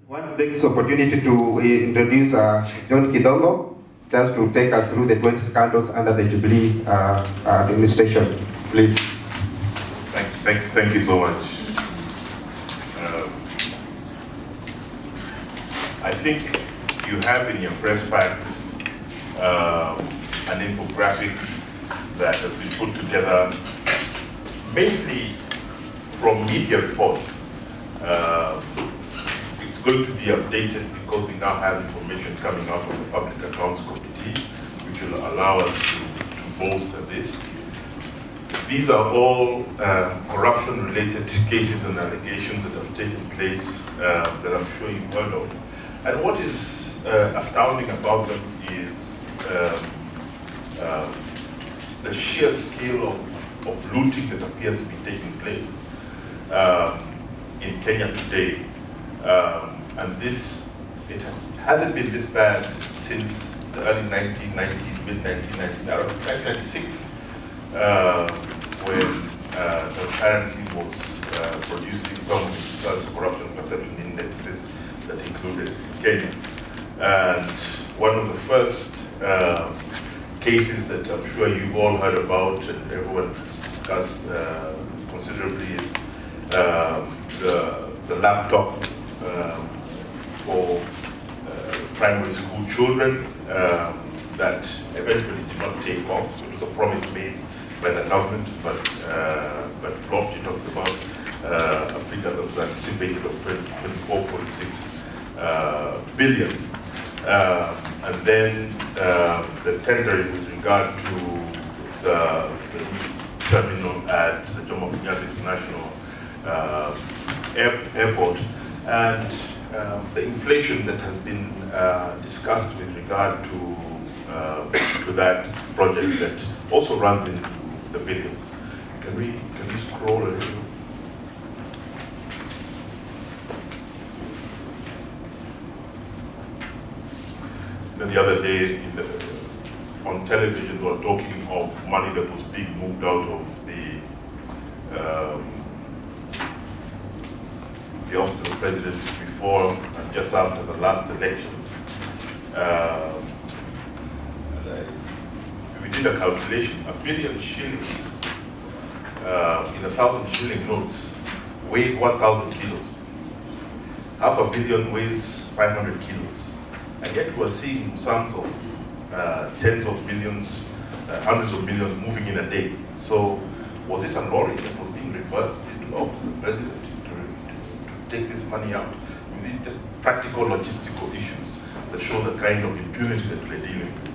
Want to take this opportunity to introduce John Kidongo, just to take us through the 20 scandals under the Jubilee administration, please. Thank you so much. I think you have in your press packs an infographic that has been put together mainly from media reports. It's going to be updated because we now have information coming out of the Public Accounts Committee, which will allow us to bolster this. These are all corruption-related cases and allegations that have taken place that I'm sure you've heard of. And what is astounding about them is the sheer scale of looting that appears to be taking place in Kenya today. And it hasn't been this bad since the early 1990s, mid-1990s, around 1996, when transparency was producing some of the first corruption perception indexes that included Kenya. And one of the first cases that I'm sure you've all heard about and everyone has discussed considerably is the laptop for primary school children that eventually did not take off. It was a promise made by the government, but flopped. You talked about a figure that was anticipated of 24.6 billion. And then the tendering with regard to the terminal at the Jomo Kenyatta International Airport, and the inflation that has been discussed with regard to that project that also runs into the billions. Can we scroll a little? The other day on television we were talking of money that was being moved out of the office of the president before and just after the last elections. We did a calculation. 1 billion shillings in 1,000 shilling notes weighs 1,000 kilos. Half a billion weighs 500 kilos. And yet we're seeing sums of tens of millions, hundreds of millions moving in a day. So was it a lorry that was being reversed into the office of the president to take this money out? I mean, these are just practical logistical issues that show the kind of impunity that we're dealing with.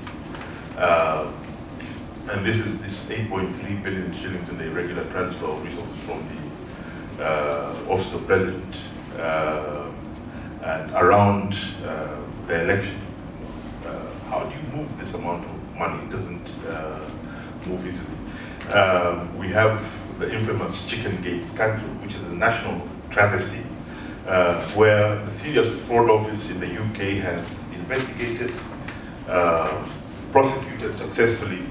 And this is this 8.3 billion shillings in the irregular transfer of resources from the office of the president and around the election. How do you move this amount of money? It doesn't move easily. We have the infamous Chicken Gate scandal, which is a national travesty, where the Serious Fraud Office in the UK has investigated, prosecuted successfully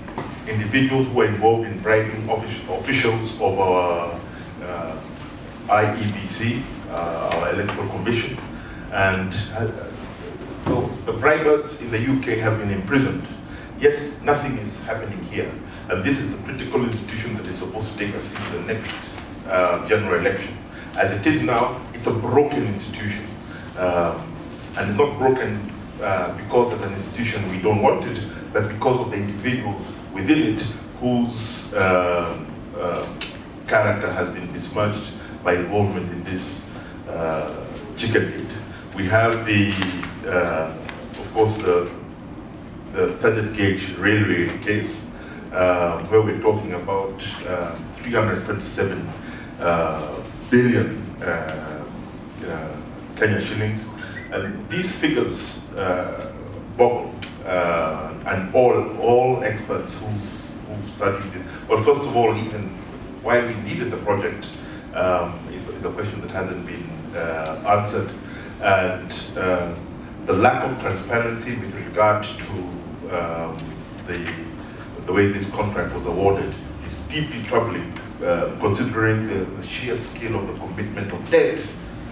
individuals who were involved in bribing officials of our IEBC, our Electoral Commission, and the bribers in the UK have been imprisoned, yet nothing is happening here. And this is the critical institution that is supposed to take us into the next general election. As it is now, it's a broken institution. And it's not broken because as an institution we don't want it, but because of the individuals within it whose character has been besmirched by involvement in this Chicken Gate. We have of course, the standard gauge railway case, where we're talking about 327 billion Kenya shillings, and these figures boggle, and all experts who studied this. Well, first of all, even why we needed the project is a question that hasn't been answered, and the lack of transparency with regard to the way this contract was awarded is deeply troubling, considering the sheer scale of the commitment of debt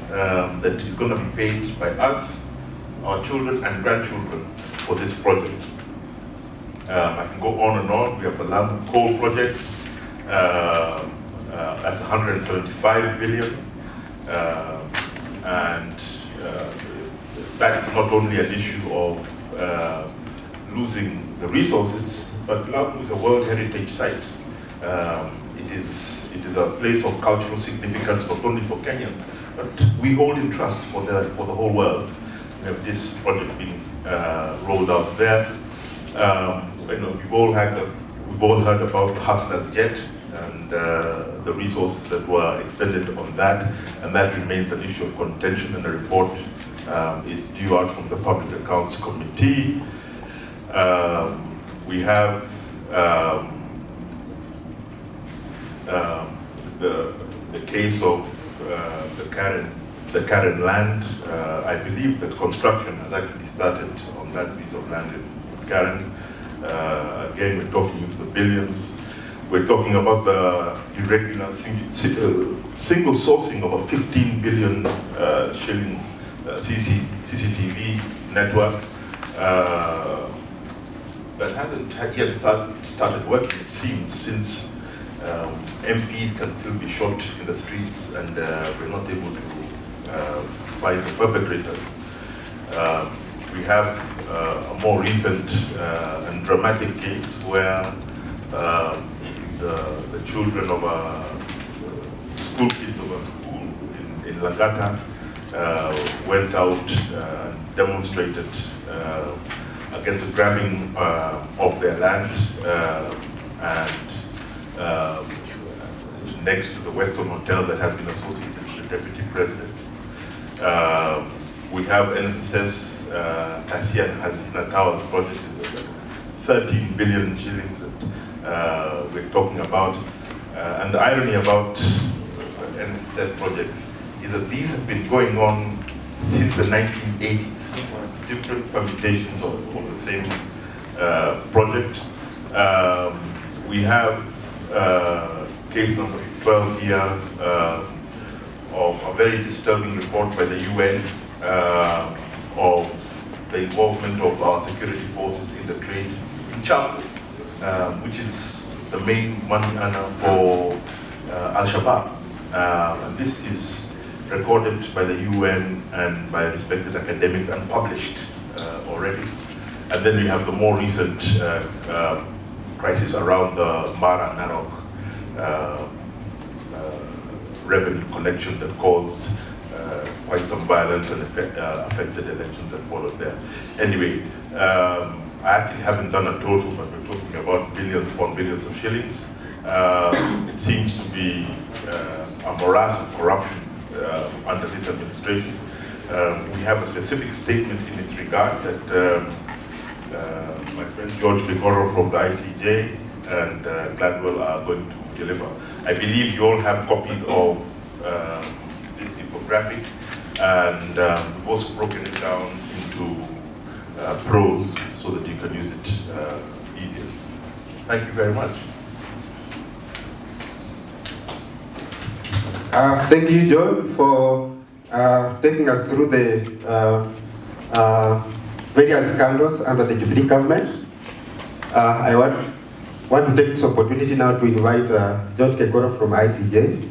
that is going to be paid by us, our children and grandchildren for this project. I can go on and on. We have the Lamu Coal Project, that's 175 billion. And that is not only an issue of losing the resources, but Lamu is a World Heritage Site. It is a place of cultural significance not only for Kenyans, but we hold in trust for the whole world. We have this project being rolled out there. We've all heard about the Hustler's Jet and the resources that were expended on that, and that remains an issue of contention, and a report is due out from the Public Accounts Committee. We have the case of the Karen land. I believe that construction has actually started on that piece of land in Karen. Again, we're talking into the billions. We're talking about the irregular single sourcing of a 15 billion shilling CCTV network that hasn't yet started working, it seems, since MPs can still be shot in the streets and we're not able to find the perpetrators. We have a more recent and dramatic case where the children of school kids of a school in Langata went out and demonstrated against the grabbing of their land and next to the Western Hotel that has been associated with the Deputy President. We have NSS ASEAN Hazina Towers project, 13 billion shillings that we're talking about. And the irony about NSSF projects is that these have been going on since the 1980s, different permutations of the same project. We have case number 12 here of a very disturbing report by the UN of the involvement of our security forces in the trade in charcoal, which is the main money earner for Al-Shabaab. And this is recorded by the UN and by respected academics and published already. And then we have the more recent crisis around the Mara Narok revenue collection that caused quite some violence and affected elections that followed there. Anyway, I actually haven't done a total, but we're talking about billions upon billions of shillings. It seems to be a morass of corruption under this administration. We have a specific statement in its regard that my friend George Bigoro from the ICJ and Gladwell are going to deliver. I believe you all have copies of this infographic, and we've also broken it down into prose so that you can use it easier. Thank you very much. Thank you, John, for taking us through the various scandals under the Jubilee government. I want to take this opportunity now to invite John Kekoro from ICJ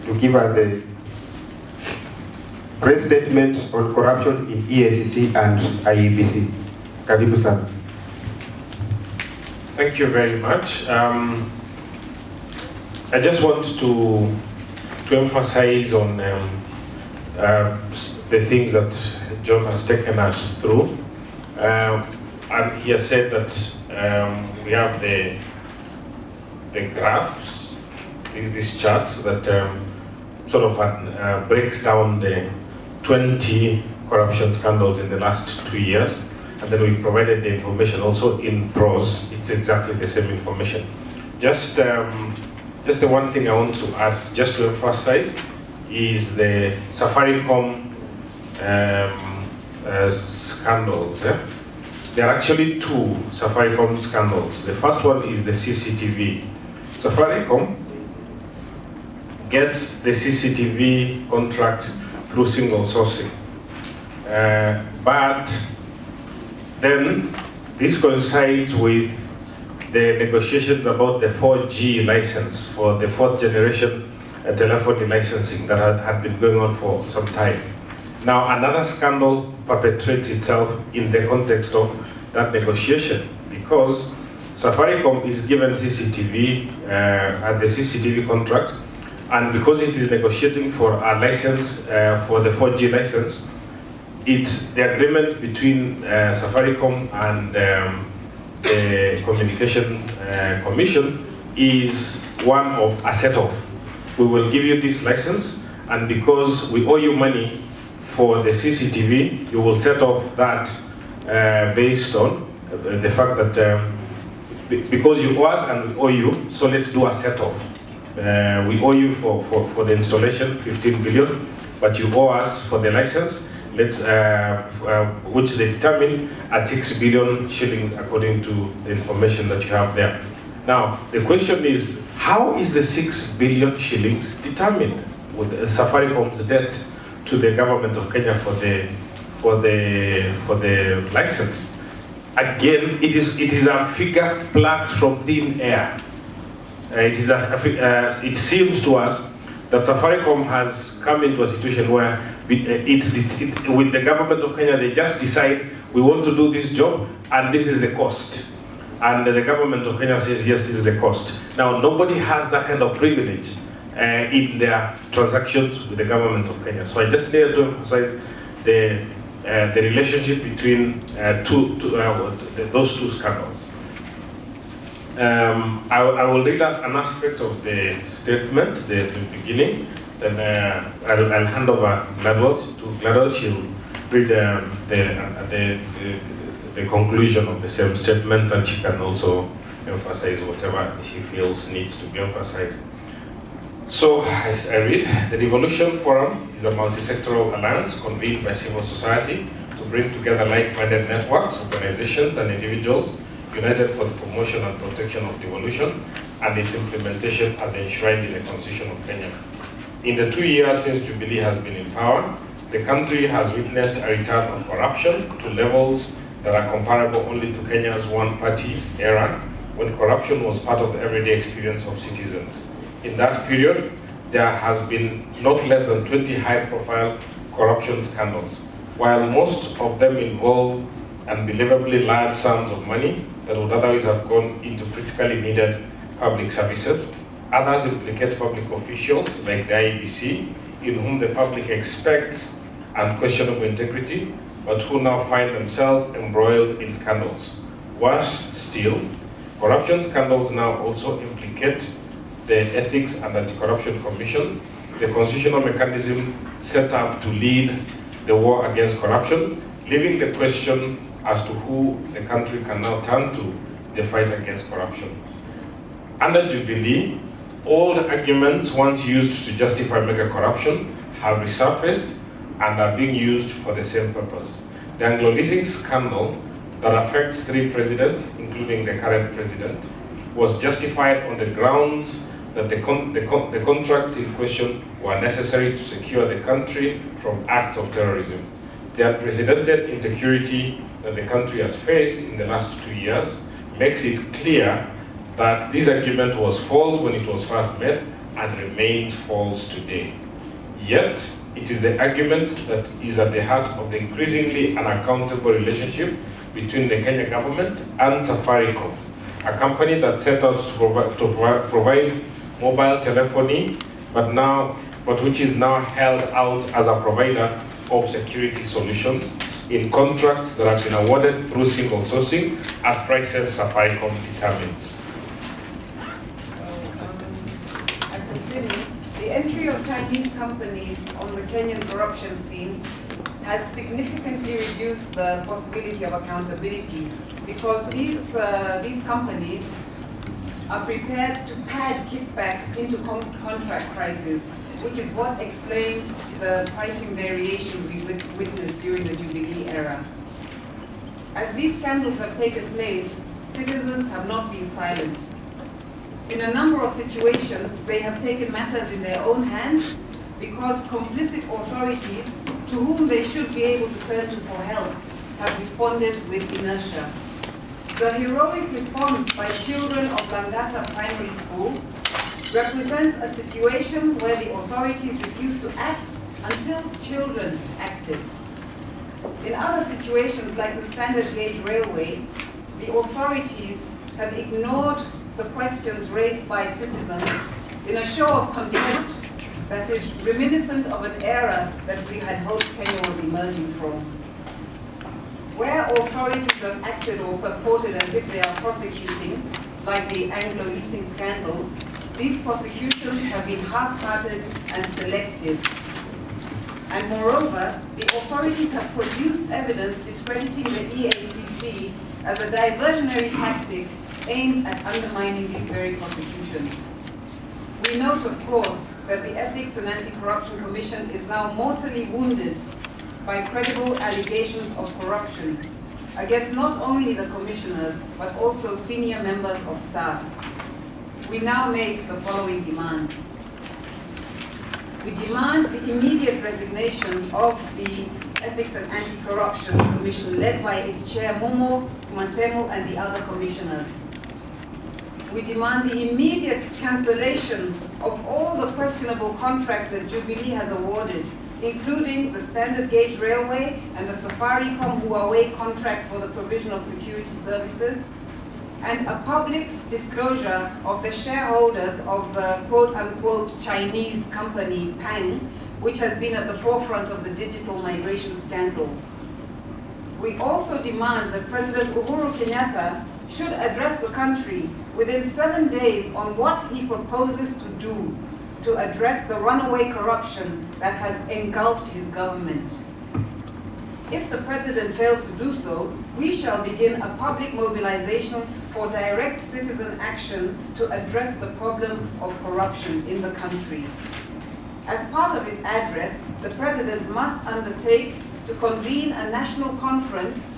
to give us the press statement on corruption in EACC and IEBC. Karibu sana. Thank you very much. I just want to emphasize on the things that John has taken us through. And he has said that we have the graphs, these charts that sort of breaks down the 20 corruption scandals in the last 2 years. And then we provided the information also in prose. It's exactly the same information. Just the one thing I want to add, just to emphasize, is the Safaricom scandals. There are actually two Safaricom scandals. The first one is the CCTV. Safaricom gets the CCTV contract through single sourcing. But then this coincides with the negotiations about the 4G license for the 4th generation telephony licensing that had been going on for some time. Now another scandal perpetrates itself in the context of that negotiation, because Safaricom is given CCTV at the CCTV contract, and because it is negotiating for a license for the 4G license, it's the agreement between Safaricom and the Communication Commission is one of a set-off. We will give you this license, and because we owe you money for the CCTV, you will set off that based on the fact that because you owe us and we owe you, so let's do a set-off. We owe you for the installation 15 billion, but you owe us for the license, which they determined at 6 billion shillings according to the information that you have there. Now, the question is, how is the 6 billion shillings determined with Safaricom's debt to the government of Kenya for the license? Again, it is a figure plucked from thin air. It seems to us that Safaricom has come into a situation where with the government of Kenya, they just decide we want to do this job and this is the cost. And the government of Kenya says, yes, this is the cost. Now, nobody has that kind of privilege in their transactions with the government of Kenya. So I just need to emphasize the relationship between those two scandals. I will read out an aspect of the statement, the beginning, then I'll hand over to Gladwell. She'll read the conclusion of the same statement, and she can also emphasize whatever she feels needs to be emphasized. So, as I read, the Devolution Forum is a multi-sectoral alliance convened by civil society to bring together like-minded networks, organizations, and individuals united for the promotion and protection of devolution and its implementation as enshrined in the Constitution of Kenya. In the 2 years since Jubilee has been in power, the country has witnessed a return of corruption to levels that are comparable only to Kenya's one-party era, when corruption was part of the everyday experience of citizens. In that period, there has been not less than 20 high-profile corruption scandals. While most of them involve unbelievably large sums of money that would otherwise have gone into critically needed public services, others implicate public officials like the IEBC, in whom the public expects unquestionable integrity, but who now find themselves embroiled in scandals. Worse still, corruption scandals now also implicate the Ethics and Anti-Corruption Commission, the constitutional mechanism set up to lead the war against corruption, leaving the question as to who the country can now turn to the fight against corruption. Under Jubilee, old arguments once used to justify mega corruption have resurfaced and are being used for the same purpose. The Anglo-leasing scandal that affects 3 presidents, including the current president, was justified on the grounds that the contracts in question were necessary to secure the country from acts of terrorism. The unprecedented insecurity that the country has faced in the last 2 years makes it clear that this argument was false when it was first made and remains false today. Yet, it is the argument that is at the heart of the increasingly unaccountable relationship between the Kenya government and Safaricom, a company that set out to provide mobile telephony, but which is now held out as a provider of security solutions in contracts that have been awarded through single sourcing at prices Safaricom determines. I continue. The entry of Chinese companies on the Kenyan corruption scene has significantly reduced the possibility of accountability, because these companies are prepared to pad kickbacks into contract prices, which is what explains the pricing variations we witnessed during the Jubilee era. As these scandals have taken place, citizens have not been silent. In a number of situations, they have taken matters in their own hands because complicit authorities to whom they should be able to turn to for help have responded with inertia. The heroic response by children of Langata Primary School represents a situation where the authorities refused to act until children acted. In other situations, like the standard gauge railway, the authorities have ignored the questions raised by citizens in a show of contempt that is reminiscent of an era that we had hoped Kenya was emerging from. Where authorities have acted or purported as if they are prosecuting, like the Anglo leasing scandal, these prosecutions have been half-hearted and selective. And moreover, the authorities have produced evidence discrediting the EACC as a diversionary tactic aimed at undermining these very prosecutions. We note, of course, that the Ethics and Anti-Corruption Commission is now mortally wounded by credible allegations of corruption against not only the commissioners, but also senior members of staff. We now make the following demands. We demand the immediate resignation of the Ethics and Anti-Corruption Commission led by its chair Momo Mantemo and the other commissioners. We demand the immediate cancellation of all the questionable contracts that Jubilee has awarded, including the standard gauge railway and the Safaricom Huawei contracts for the provision of security services, and a public disclosure of the shareholders of the quote-unquote Chinese company PAC, which has been at the forefront of the digital migration scandal. We also demand that President Uhuru Kenyatta should address the country within 7 days on what he proposes to do to address the runaway corruption that has engulfed his government. If the President fails to do so, we shall begin a public mobilization for direct citizen action to address the problem of corruption in the country. As part of his address, the President must undertake to convene a national conference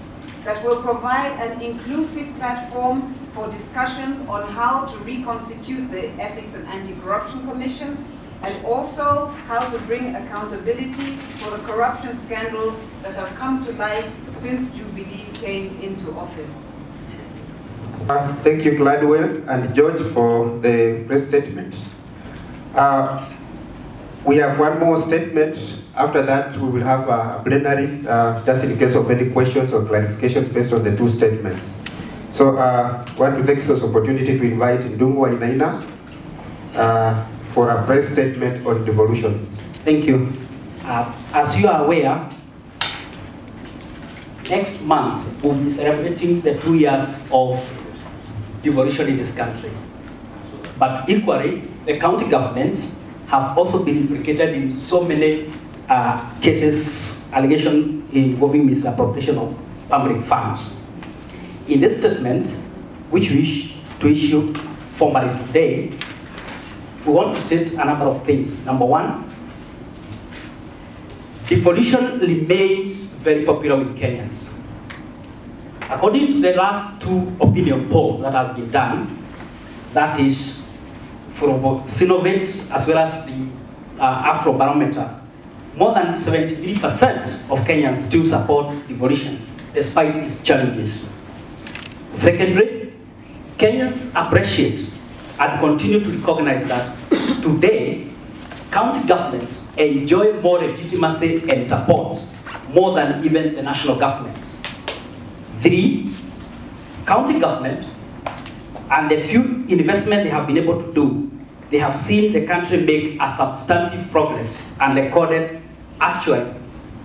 that will provide an inclusive platform for discussions on how to reconstitute the Ethics and Anti-Corruption Commission, and also how to bring accountability for the corruption scandals that have come to light since Jubilee came into office. Thank you, Gladwell and George, for the press statement. We have one more statement. After that, we will have a plenary, just in case of any questions or clarifications based on the two statements. So I want to take this opportunity to invite Ndungu Wainaina for a press statement on devolution. Thank you. As you are aware, next month we'll be celebrating the 2 years of devolution in this country. But equally, the county government have also been implicated in so many cases, allegations involving misappropriation of public funds. In this statement, which we wish to issue formally today, we want to state a number of things. Number one, devolution remains very popular with Kenyans. According to the last 2 opinion polls that have been done, that is from both Sinovet as well as the Afrobarometer, more than 73% of Kenyans still support devolution despite its challenges. Secondly, Kenyans appreciate and continue to recognize that today, county governments enjoy more legitimacy and support more than even the national government. 3, county government and the few investment they have been able to do, they have seen the country make a substantive progress and recorded actually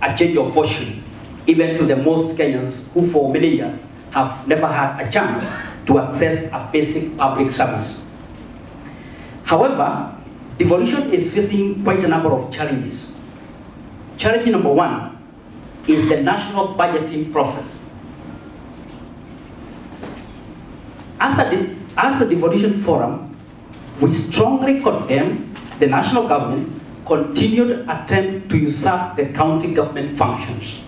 a change of fortune, even to the most Kenyans who for many years have never had a chance to access a basic public service. However, devolution is facing quite a number of challenges. Challenge number 1 is the national budgeting process. As a devolution forum, we strongly condemn the national government continued attempt to usurp the county government functions.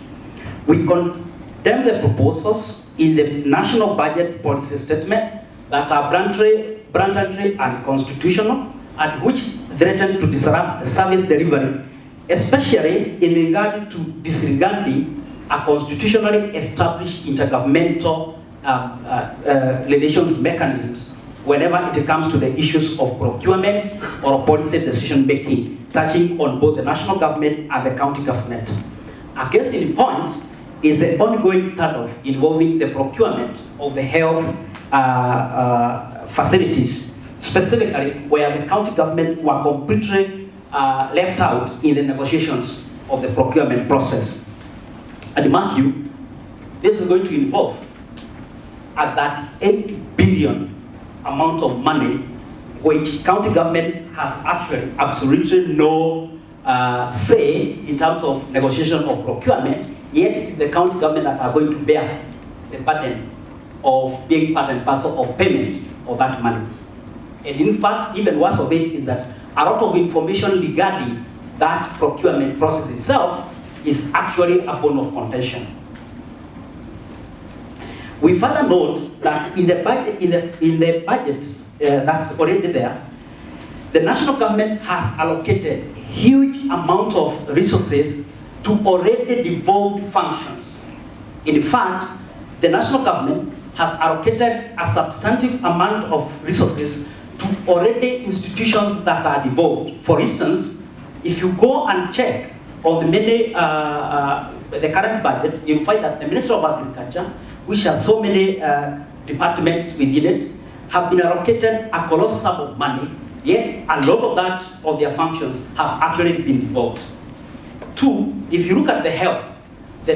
We condemn the proposals in the national budget policy statement that are blatantly unconstitutional and which threaten to disrupt the service delivery, especially in regard to disregarding a constitutionally established intergovernmental relations mechanisms whenever it comes to the issues of procurement or policy decision making, touching on both the national government and the county government. A case in point is the ongoing standoff involving the procurement of the health facilities, specifically where the county government were completely left out in the negotiations of the procurement process. And mark you, this is going to involve that 8 billion amount of money which county government has actually absolutely no say in terms of negotiation of procurement, yet it is the county government that are going to bear the burden of being part and parcel of payment of that money. And in fact, even worse of it is that a lot of information regarding that procurement process itself is actually a bone of contention. We further note that in the budget, that's already there, the national government has allocated huge amount of resources to already devolved functions. In fact, the national government has allocated a substantive amount of resources to already institutions that are devolved. For instance, if you go and check on the current budget, you'll find that the Ministry of Agriculture, which has so many departments within it, have been allocated a colossal sum of money, yet a lot of their functions have actually been devolved. Two, if you look at the health, the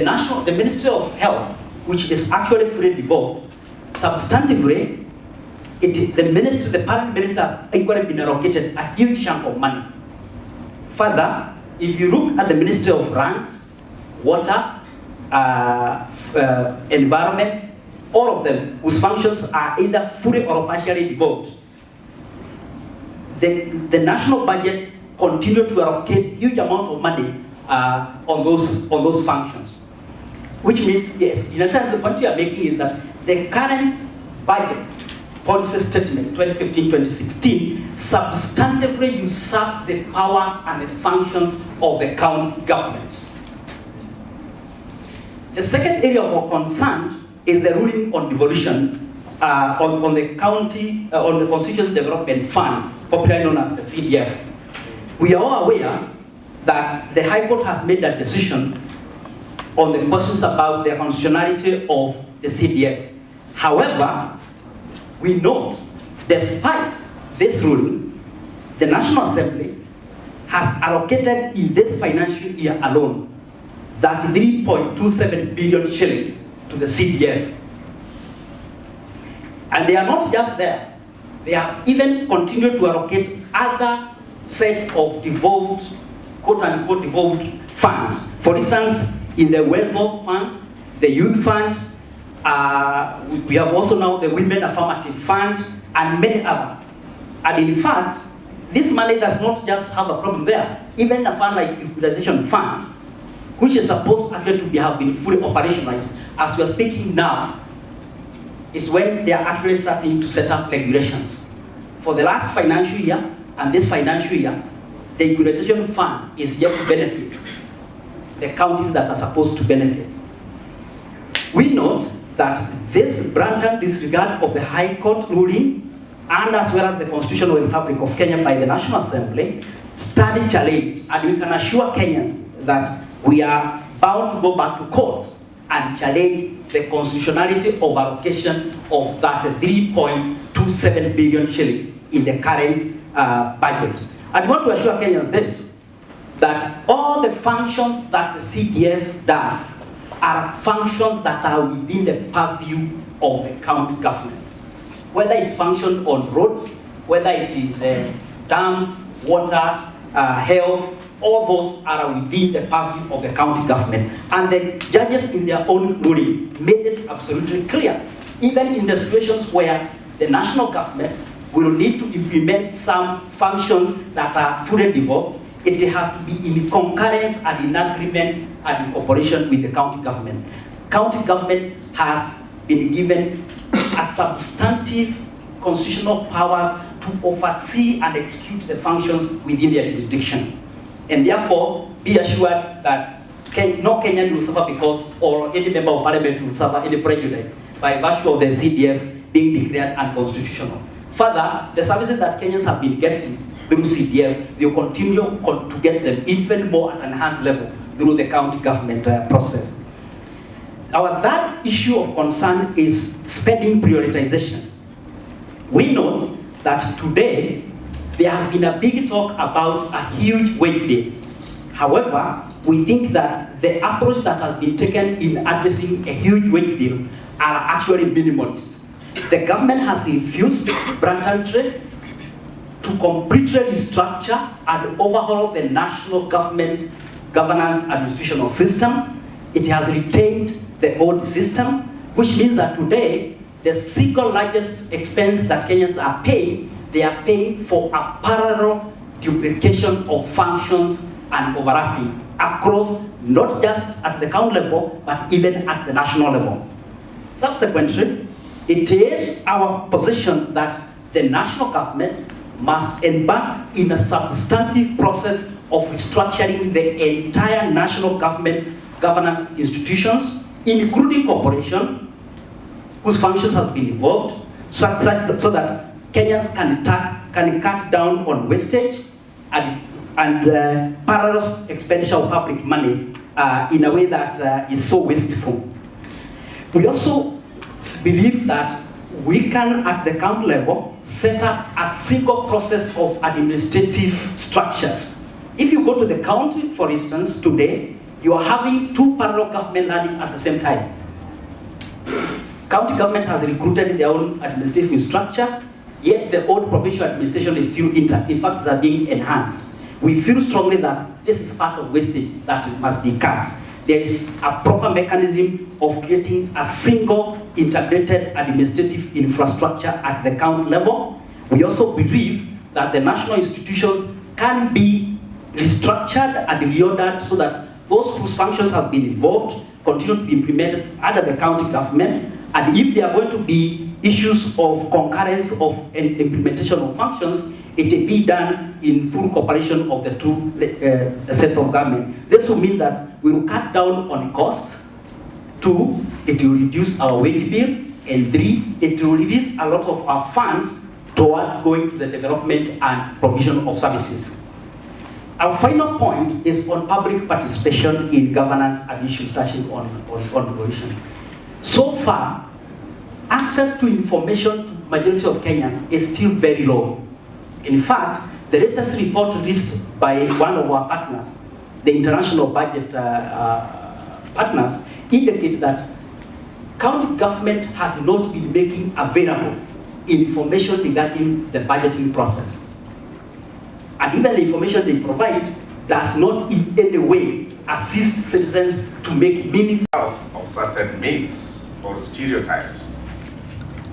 Ministry of Health, which is actually fully devolved, substantively, the parent minister has equally been allocated a huge chunk of money. Further, if you look at the Ministry of Lands, Water, Environment, all of them whose functions are either fully or partially devolved, the national budget continued to allocate huge amount of money on those functions. Which means, yes, in a sense, the point we are making is that the current budget policy statement 2015-2016 substantively usurps the powers and the functions of the county governments. The second area of concern is the ruling on devolution on the county, on the Constituency Development Fund, popularly known as the CDF. We are all aware that the High Court has made that decision on the questions about the constitutionality of the CDF. However, we note, despite this ruling, the National Assembly has allocated in this financial year alone 33.27 billion shillings to the CDF. And they are not just there. They have even continued to allocate other set of devolved, quote-unquote devolved funds. For instance, in the Wealth Fund, the Youth Fund, we have also now the Women Affirmative Fund, and many others. And in fact, this money does not just have a problem there. Even a fund like Equalization Fund, which is supposed actually to have been fully operationalized, as we are speaking now, is when they are actually starting to set up regulations. For the last financial year and this financial year, the Equalization Fund is yet to benefit the counties that are supposed to benefit. We note that this blatant disregard of the High Court ruling, and as well as the Constitutional Republic of Kenya by the National Assembly, stand challenged, and we can assure Kenyans that we are bound to go back to court and challenge the constitutionality of allocation of that 3.27 billion shillings in the current budget. I want to assure Kenyans this, that all the functions that the CDF does are functions that are within the purview of the county government. Whether it's function on roads, whether it is dams, water, health, all those are within the purview of the county government. And the judges in their own ruling made it absolutely clear, even in the situations where the national government will need to implement some functions that are fully devolved, it has to be in concurrence and in agreement and in cooperation with the county government. County government has been given a substantive constitutional powers to oversee and execute the functions within their jurisdiction. And therefore, be assured that no Kenyan will suffer because, or any member of parliament will suffer any prejudice by virtue of the CDF being declared unconstitutional. Further, the services that Kenyans have been getting through CDF, they will continue to get them even more at an enhanced level through the county government process. Our third issue of concern is spending prioritization. We note that today there has been a big talk about a huge wage bill. However, we think that the approach that has been taken in addressing a huge wage bill are actually minimalist. The government has refused blatantly to completely restructure and overhaul the national government governance administrational system. It has retained the old system, which means that today, the single largest expense that Kenyans are paying, they are paying for a parallel duplication of functions and overlapping across not just at the county level, but even at the national level. Subsequently, it is our position that the national government must embark in a substantive process of restructuring the entire national government governance institutions, including corporation, whose functions have been evolved, so that Kenyans can cut down on wastage and parallel expenditure of public money in a way that is so wasteful. We also believe that we can, at the county level, set up a single process of administrative structures. If you go to the county, for instance, today, you are having two parallel government running at the same time. County government has recruited their own administrative structure, yet the old provincial administration is still intact. In fact, they are being enhanced. We feel strongly that this is part of wastage that must be cut. There is a proper mechanism of creating a single integrated administrative infrastructure at the county level. We also believe that the national institutions can be restructured and reordered so that those whose functions have been evolved continue to be implemented under the county government. And if there are going to be issues of concurrence of implementation of functions, it will be done in full cooperation of the two sets of government. This will mean that we will cut down on costs. 2, it will reduce our wage bill. And 3, it will release a lot of our funds towards going to the development and provision of services. Our final point is on public participation in governance and issues touching on devolution. So far, access to information to the majority of Kenyans is still very low. In fact, the latest report released by one of our partners, the international budget partners, indicate that county government has not been making available information regarding the budgeting process. And even the information they provide does not in any way assist citizens to make meaningful of certain myths or stereotypes.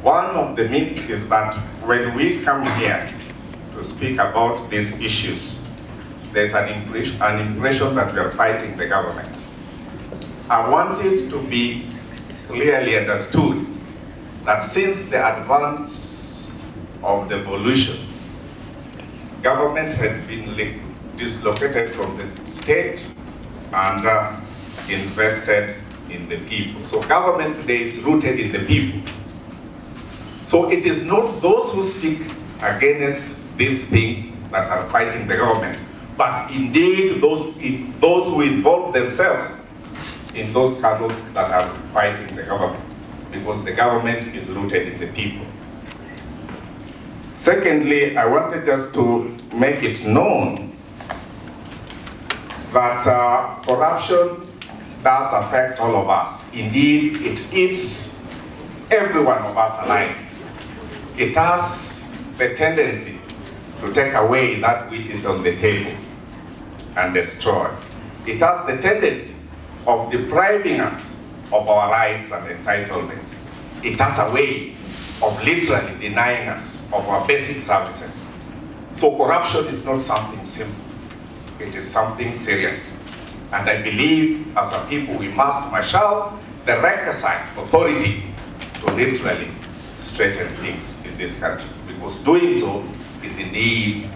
One of the myths is that when we come here to speak about these issues, there's an impression that we are fighting the government. I want it to be clearly understood that since the advance of devolution, government had been dislocated from the state and invested in the people. So government today is rooted in the people. So it is not those who speak against these things that are fighting the government, but indeed those who involve themselves in those scandals that are fighting the government, because the government is rooted in the people. Secondly, I wanted just to make it known that corruption does affect all of us. Indeed, it eats every one of us alive. It has the tendency to take away that which is on the table and destroy. It has the tendency of depriving us of our rights and entitlements. It has a way of literally denying us of our basic services. So corruption is not something simple. It is something serious. And I believe as a people we must marshal the requisite authority to literally straighten things in this country, because doing so is indeed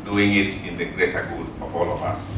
doing it in the greater good of all of us.